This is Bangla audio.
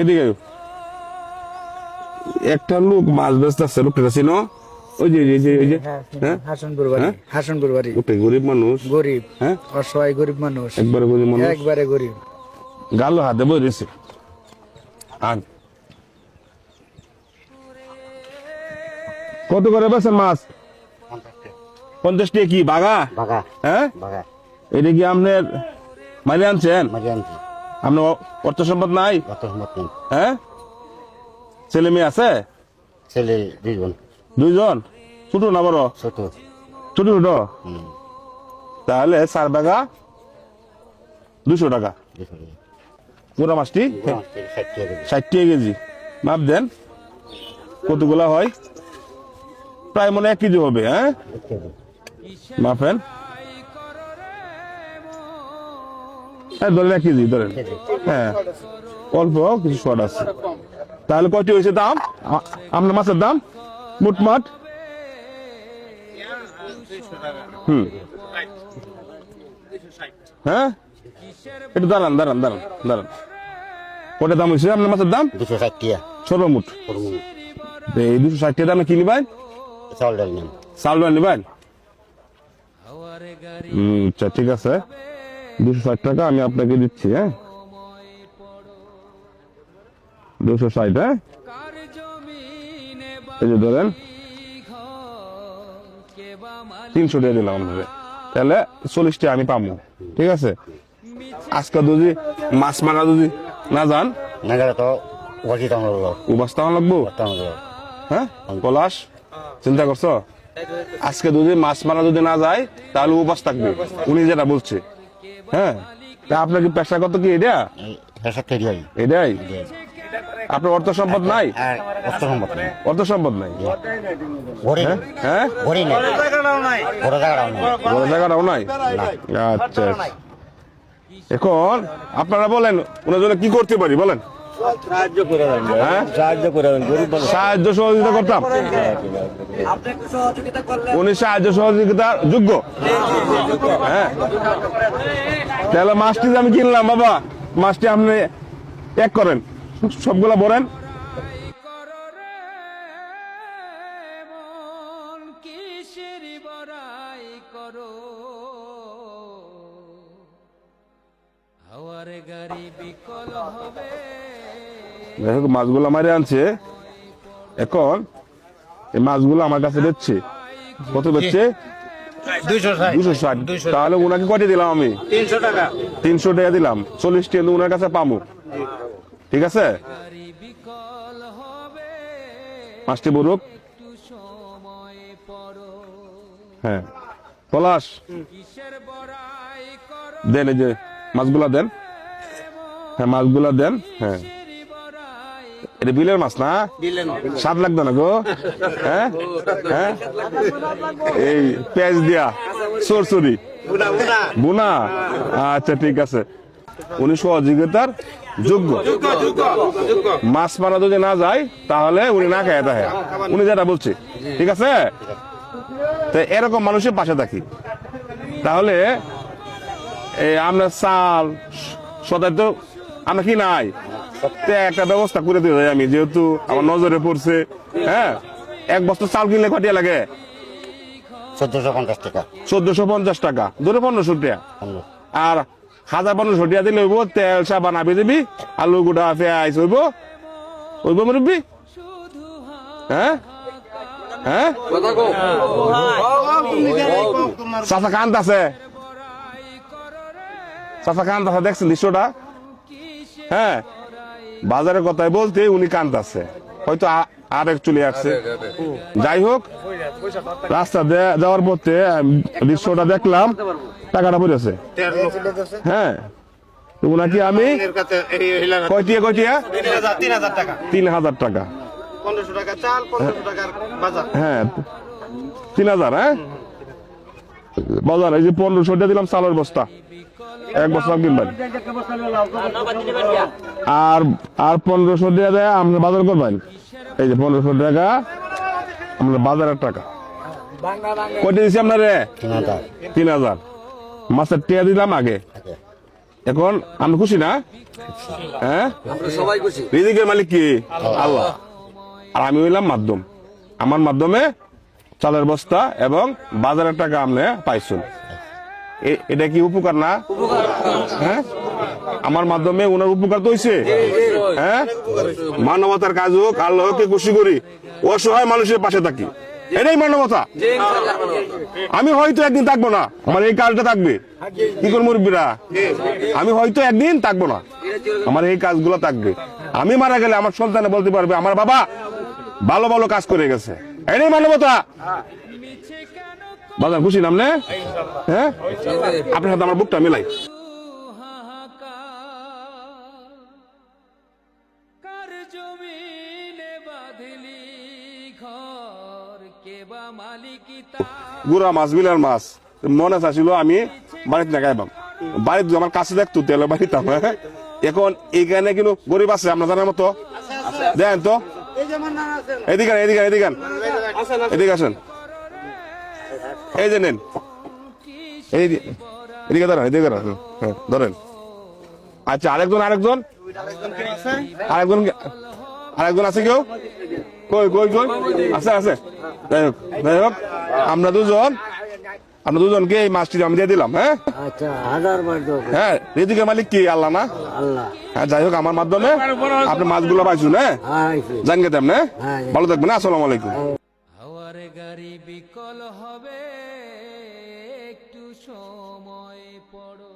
এদিকে একটা লোক মাছ ব্যস্ত আছে, লোকটা চিনো? ওই যে হ্যাঁ হাসনপুর বাড়ি। গরিব মানুষ, গরিব, হ্যাঁ অসহায় গরিব মানুষ, একবারে গরিব মানুষ, একবারে গরিব। গালো হাতে বই রয়েছে। আন কত করে বেছেন মাছ? 50 টাকা। কি বাগা? হ্যাঁ, এটা কি আপনার মারি আনছেন? আপনার অর্থ সম্পদ নাই? হ্যাঁ, ছেলে মেয়ে আছে? ছেলে 2 জন। ছোট না বড়? ছোট ছোট। তাহলে 4 বাগা 200 টাকা। পুরা মাছটি 60 টাকা কেজি। মাপ দেন কতগুলা হয়? প্রায় মনে 1 কেজি হবে। হ্যাঁ, মাপেন। ধরেন 1 কেজি ধরেন। হ্যাঁ, অল্প কিছু শর্ট আছে। তাহলে কয়টি হয়েছে দাম আপনার মাছের দাম মোটমাট? হ্যাঁ, একটু দাঁড়ান। কটা দাম হয়েছে আপনার মাছের দাম? 260 টাকা সর্বমোট। এই 260 টাকা দামে কি নিবেন? চাউল ডাল নিবেন? আচ্ছা, ঠিক আছে। 260 টাকা আমি আপনাকে দিচ্ছি। হ্যাঁ, 260। হ্যাঁ, এই যে ধরেন 300 টাকা দিলাম আপনাকে। তাহলে 40 টাকা আমি পাবো। ঠিক আছে। আজকে যদি মাছ মারা যদি না যান, না গেলে তো উবাস্তা লাগবো। হ্যাঁ, পলাশ চিন্তা করছো? আজকে যদি মাছ মারা যদি না যায় তাহলে উপাস থাকবে, উনি যেটা বলছে। হ্যাঁ, তা আপনার কি পেশা কত কি এটা? এটাই আপনার অর্থ সম্পদ নাই? অর্থ সম্পদ নাই। হ্যাঁ, বড় জায়গাটাও নাই। আচ্ছা, এখন আপনারা বলেন ওনার জন্য কি করতে পারি বলেন? সাহায্য সহযোগিতা করতাম। উনি সাহায্য সহযোগিতার যোগ্য। হ্যাঁ, তাহলে মাছটি আমি কিনলাম বাবা, মাছটি আপনি এক করেন, সবগুলা বলেন। মাছগুলো মারে আনছে, এখন এই মাছগুলো আমার কাছে বেচছে। কত বেচছে? 260। তাহলে ওনাকে কয়টা দিলাম আমি? 300 টাকা দিলাম। 40 টাকা ওনার কাছে পাবো। ঠিক আছে, মাছটি বলুক। হ্যাঁ, পলাশ দেন, এই যে মাছগুলা দেন। হ্যাঁ, মাছগুলা দেন। হ্যাঁ, এটা বিলের মাছ না? স্বাদ লাগতো না গো? হ্যাঁ, এই পেঁয়াজ দিয়া সরসরি বুনা। আচ্ছা, ঠিক আছে। উনি সহযোগিতার যোগ্য। মাছ মারা যদি না যায় তাহলে উনি না খায় তাহে, উনি যেটা বলছে। ঠিক আছে, তো এরকম মানুষের পাশে থাকি। তাহলে আমরা চাল সদাই তো আমরা কি নাই, একটা ব্যবস্থা করে দিতে যাই আমি, যেহেতু আমার নজরে পড়ছে। হ্যাঁ, 1 বস্তা চাল কিনলে কটিয়া লাগে? 1450 টাকা। 1450 টাকা ধরে 1500 টাকা। আর 1500 টাকা দিলে হইব তেল সাবান আবি দিবি, আলু গুঁড়া পেঁয়াজ হইব মুরব্বী। হ্যাঁ, চাচা কান্ত আছে, দেখছেন দৃশ্যটা? হ্যাঁ, বাজারের কথাই বলতে উনি কান্ত আছে, হয়তো আরেক চলে আসছে। যাই হোক, রাস্তা যাওয়ার পথে দৃশ্যটা দেখলাম, টাকাটা পড়েছে। হ্যাঁ, তো উনাকে আমি কয়টিয়া 3000 টাকা। হ্যাঁ, 3000। হ্যাঁ, বাজার এই যে 1500 টাকা দিলাম চালের বস্তা, 1 বস্তা কিনবেন। আর 1500 টাকা দেয় আপনি বাজার করবেন। এই যে 1500 টাকা আপনার বাজারের টাকা। কয়টা দিচ্ছি আপনারে? 3000। মাছের টিয়া দিলাম আগে, এখন আমি খুশি না? হ্যাঁ, সবাই খুশি। রিজিকের মালিক কি? আল্লাহ। আর আমি হইলাম মাধ্যম। আমার মাধ্যমে চালের বস্তা এবং বাজারের টাকা আপনি পাইছেন। এটা কি উপকার না? হ্যাঁ, আমার মাধ্যমে ওনার উপকার তো হইছে। হ্যাঁ, মানবতার কাজ হোক, আল্লাহকে খুশি করি, অসহায় মানুষের পাশে থাকি, এটাই মানবতা। আমি হয়তো একদিন থাকবো না, আমার এই কাজটা থাকবে। কি করবো মুরব্বীরা? আমি হয়তো একদিন থাকবো না, আমার এই কাজগুলো থাকবে। আমি মারা গেলে আমার সন্তানে বলতে পারবে আমার বাবা ভালো ভালো কাজ করে গেছে, এটাই মানবতা। বাজার খুশি নাম নে? হ্যাঁ, আপনার সাথে আমার বুকটা মিলাই। কার জমিনে বাঁধলি ঘর, কে বা মালিকি তার? গুড়া মাছ, বিলার মাছ মনে চাইছিল আমি বাড়িতে না খাইবাম, বাড়িতে আমার কাছে দেখতো তেলে বাড়িতাম। হ্যাঁ, এখন এইখানে কিন্তু গরিব আছে আপনার জানার মতো, দেন তো। এদিকে এদিকে এদিকে এদিকে আসেন, এই যে নেন, এদিকে ধরেন, এদিকে ধরেন। আচ্ছা, আরেকজন আরেকজন আরেকজন আরেকজন আছে কেউ? কই কই কই? আছে আছে। যাই হোক আমরা দুজনকে এই মাছটি আমি দিয়ে দিলাম। হ্যাঁ, আচ্ছা, 1000 বার হ্যাঁ, রিজিকের মালিক কি? আল্লাহ না? আল্লাহ। হ্যাঁ, যাই হোক আমার মাধ্যমে আপনি মাছগুলো পাইছুন। হ্যাঁ, জানকে তেমন। ভালো থাকবেন। আসসালামু আলাইকুম। হাওয়ার গাড়ি বিকল হবে, একটু সময় পড়ো।